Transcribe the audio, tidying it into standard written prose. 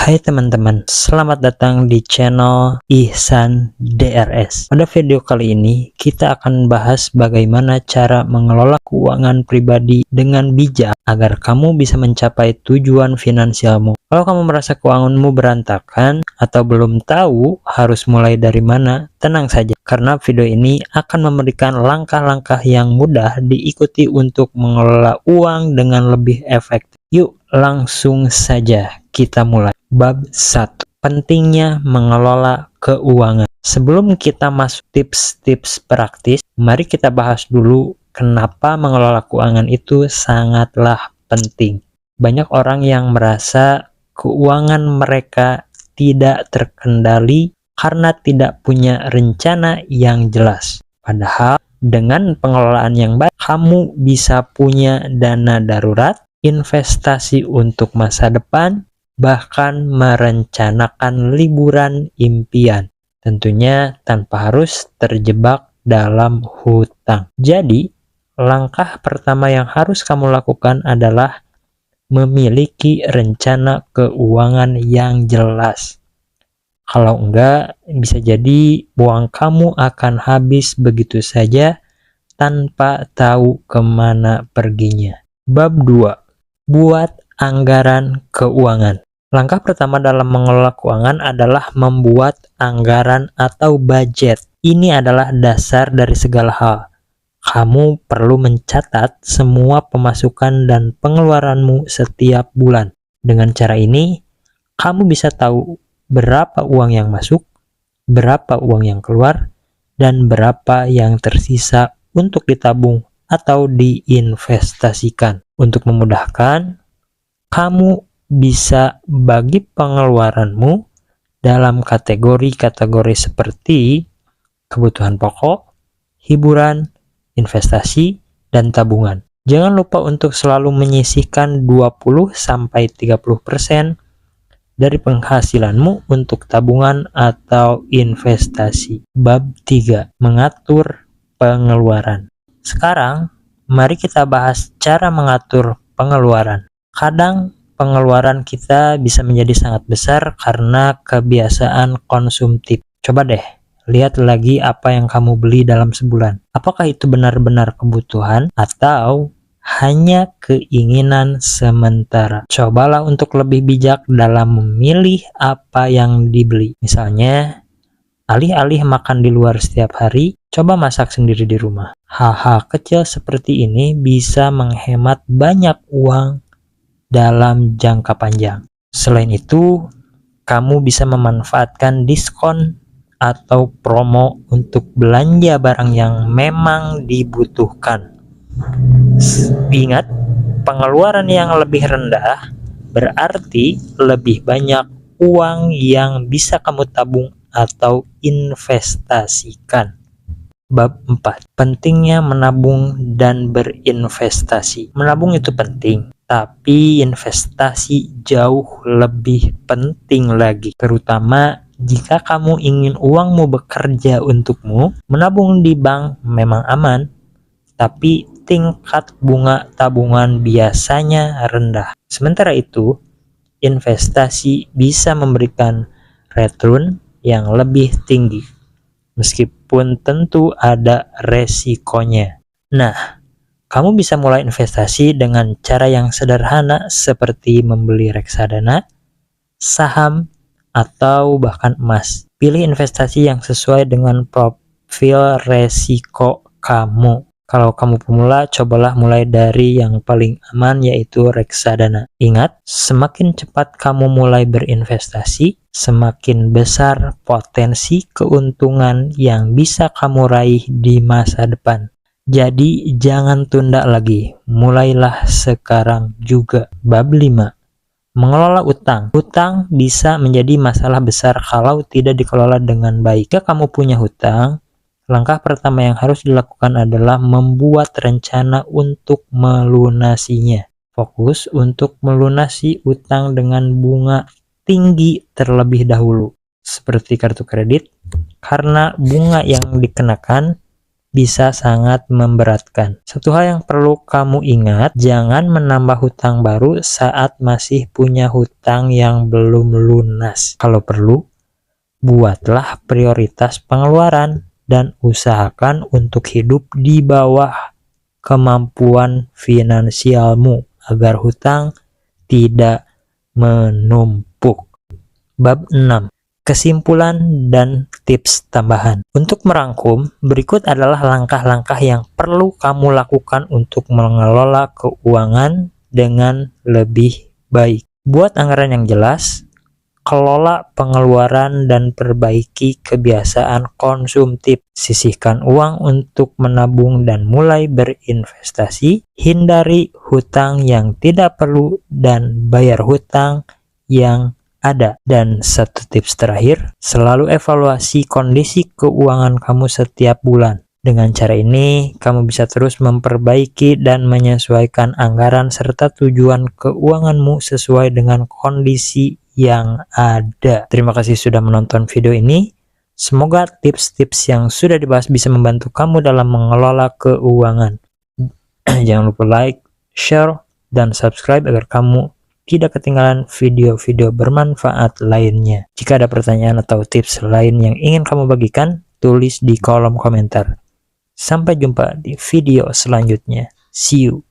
Hai teman-teman, selamat datang di channel Ihsan DRS. Pada video kali ini, kita akan bahas bagaimana cara mengelola keuangan pribadi dengan bijak agar kamu bisa mencapai tujuan finansialmu. Kalau kamu merasa keuanganmu berantakan atau belum tahu harus mulai dari mana, tenang saja, karena video ini akan memberikan langkah-langkah yang mudah diikuti untuk mengelola uang dengan lebih efektif. Yuk, langsung saja kita mulai. Bab 1. Pentingnya mengelola keuangan. Sebelum kita masuk tips-tips praktis, mari kita bahas dulu kenapa mengelola keuangan itu sangatlah penting. Banyak orang yang merasa keuangan mereka tidak terkendali karena tidak punya rencana yang jelas. Padahal dengan pengelolaan yang baik, kamu bisa punya dana darurat, investasi untuk masa depan, bahkan merencanakan liburan impian, tentunya tanpa harus terjebak dalam hutang. Jadi, langkah pertama yang harus kamu lakukan adalah memiliki rencana keuangan yang jelas. Kalau enggak, bisa jadi uang kamu akan habis begitu saja tanpa tahu kemana perginya. Bab 2. Buat anggaran keuangan. Langkah pertama dalam mengelola keuangan adalah membuat anggaran atau budget. Ini adalah dasar dari segala hal. Kamu perlu mencatat semua pemasukan dan pengeluaranmu setiap bulan. Dengan cara ini, kamu bisa tahu berapa uang yang masuk, berapa uang yang keluar, dan berapa yang tersisa untuk ditabung atau diinvestasikan. Untuk memudahkan, kamu bisa bagi pengeluaranmu dalam kategori-kategori seperti kebutuhan pokok, hiburan, investasi, dan tabungan. Jangan lupa untuk selalu menyisihkan 20-30% dari penghasilanmu untuk tabungan atau investasi. Bab 3. Mengatur pengeluaran. Sekarang, mari kita bahas cara mengatur pengeluaran. Kadang pengeluaran kita bisa menjadi sangat besar karena kebiasaan konsumtif. Coba deh, lihat lagi apa yang kamu beli dalam sebulan. Apakah itu benar-benar kebutuhan atau hanya keinginan sementara? Cobalah untuk lebih bijak dalam memilih apa yang dibeli. Misalnya, alih-alih makan di luar setiap hari, coba masak sendiri di rumah. Hal-hal kecil seperti ini bisa menghemat banyak uang dalam jangka panjang. Selain itu, kamu bisa memanfaatkan diskon atau promo untuk belanja barang yang memang dibutuhkan. Ingat, pengeluaran yang lebih rendah berarti lebih banyak uang yang bisa kamu tabung atau investasikan. Bab 4. Pentingnya menabung dan berinvestasi. Menabung itu penting, tapi investasi jauh lebih penting lagi. Terutama jika kamu ingin uangmu bekerja untukmu. Menabung di bank memang aman, tapi tingkat bunga tabungan biasanya rendah. Sementara itu, investasi bisa memberikan return yang lebih tinggi, meskipun tentu ada resikonya. Nah, kamu bisa mulai investasi dengan cara yang sederhana seperti membeli reksadana, saham, atau bahkan emas. Pilih investasi yang sesuai dengan profil resiko kamu. Kalau kamu pemula, cobalah mulai dari yang paling aman, yaitu reksadana. Ingat, semakin cepat kamu mulai berinvestasi, semakin besar potensi keuntungan yang bisa kamu raih di masa depan. Jadi, jangan tunda lagi. Mulailah sekarang juga. Bab 5. Mengelola utang. Hutang bisa menjadi masalah besar kalau tidak dikelola dengan baik. Jika kamu punya hutang, langkah pertama yang harus dilakukan adalah membuat rencana untuk melunasinya. Fokus untuk melunasi utang dengan bunga tinggi terlebih dahulu, seperti kartu kredit, karena bunga yang dikenakan bisa sangat memberatkan. Satu hal yang perlu kamu ingat, jangan menambah hutang baru saat masih punya hutang yang belum lunas. Kalau perlu, buatlah prioritas pengeluaran dan usahakan untuk hidup di bawah kemampuan finansialmu agar hutang tidak menumpuk. Bab 6. Kesimpulan dan tips tambahan. Untuk merangkum, berikut adalah langkah-langkah yang perlu kamu lakukan untuk mengelola keuangan dengan lebih baik. Buat anggaran yang jelas, kelola pengeluaran dan perbaiki kebiasaan konsumtif. Sisihkan uang untuk menabung dan mulai berinvestasi. Hindari hutang yang tidak perlu dan bayar hutang yang ada. Dan satu tips terakhir, selalu evaluasi kondisi keuangan kamu setiap bulan. Dengan cara ini, kamu bisa terus memperbaiki dan menyesuaikan anggaran serta tujuan keuanganmu sesuai dengan kondisi yang ada. Terima kasih sudah menonton video ini. Semoga tips-tips yang sudah dibahas bisa membantu kamu dalam mengelola keuangan. Jangan lupa like, share, dan subscribe agar kamu tidak ketinggalan video-video bermanfaat lainnya. Jika ada pertanyaan atau tips lain yang ingin kamu bagikan, tulis di kolom komentar. Sampai jumpa di video selanjutnya. See you.